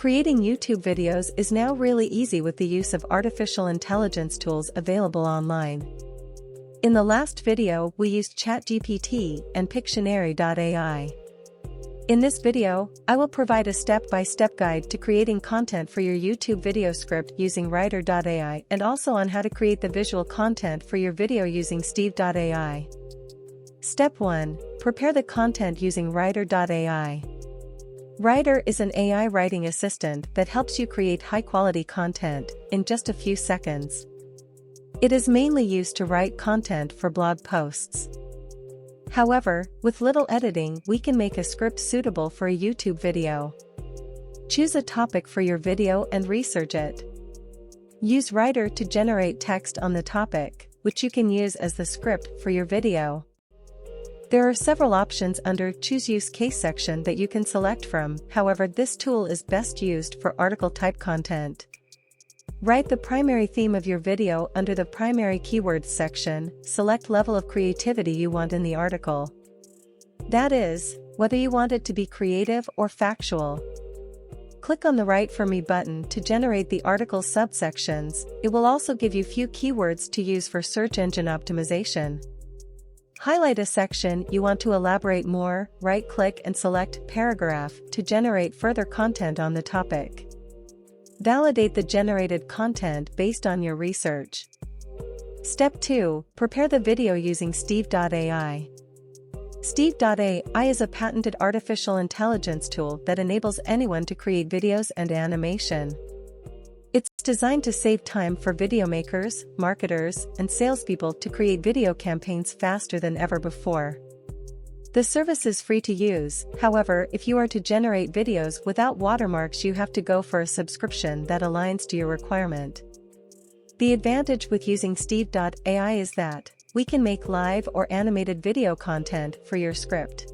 Creating YouTube videos is now really easy with the use of artificial intelligence tools available online. In the last video, we used ChatGPT and Pictory.ai. In this video, I will provide a step-by-step guide to creating content for your YouTube video script using Rytr.ai and also on how to create the visual content for your video using Steve.ai. Step 1. Prepare the content using Rytr.ai. Rytr is an AI writing assistant that helps you create high-quality content in just a few seconds. It is mainly used to write content for blog posts. However, with little editing, we can make a script suitable for a YouTube video. Choose a topic for your video and research it. Use Rytr to generate text on the topic, which you can use as the script for your video. There are several options under Choose Use Case section that you can select from, however this tool is best used for article type content. Write the primary theme of your video under the Primary Keywords section, select level of creativity you want in the article. That is, whether you want it to be creative or factual. Click on the Write for Me button to generate the article's subsections. It will also give you few keywords to use for search engine optimization. Highlight a section you want to elaborate more, right-click and select Paragraph to generate further content on the topic. Validate the generated content based on your research. Step 2. Prepare the video using Steve.ai. Steve.ai is a patented artificial intelligence tool that enables anyone to create videos and animation. It's designed to save time for video makers, marketers, and salespeople to create video campaigns faster than ever before. The service is free to use, however, if you are to generate videos without watermarks, you have to go for a subscription that aligns to your requirement. The advantage with using Steve.ai is that we can make live or animated video content for your script.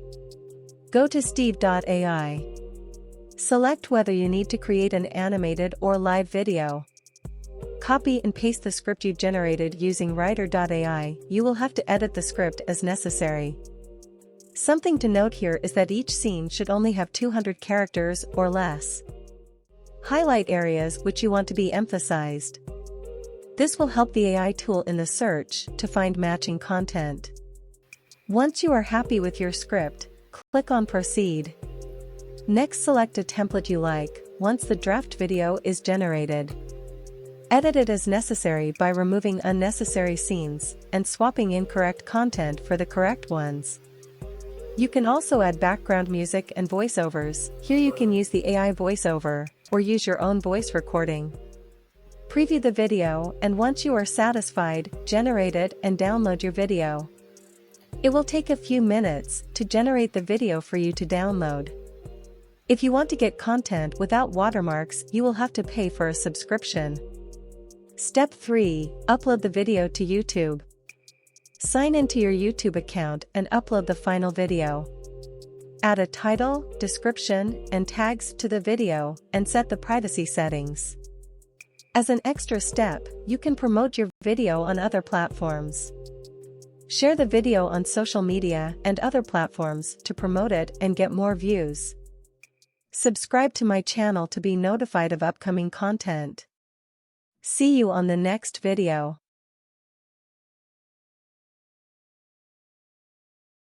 Go to Steve.ai. Select whether you need to create an animated or live video. Copy and paste the script you generated using Rytr.ai. You will have to edit the script as necessary. Something to note here is that each scene should only have 200 characters or less. Highlight areas which you want to be emphasized. This will help the AI tool in the search to find matching content. Once you are happy with your script, click on Proceed. Next, select a template you like. Once the draft video is generated, edit it as necessary by removing unnecessary scenes and swapping incorrect content for the correct ones. You can also add background music and voiceovers. Here you can use the AI voiceover or use your own voice recording. Preview the video, and once you are satisfied, generate it and download your video. It will take a few minutes to generate the video for you to download. If you want to get content without watermarks, you will have to pay for a subscription. Step 3. Upload the video to YouTube. Sign into your YouTube account and upload the final video. Add a title, description, and tags to the video, and set the privacy settings. As an extra step, you can promote your video on other platforms. Share the video on social media and other platforms to promote it and get more views. Subscribe to my channel to be notified of upcoming content. See you on the next video.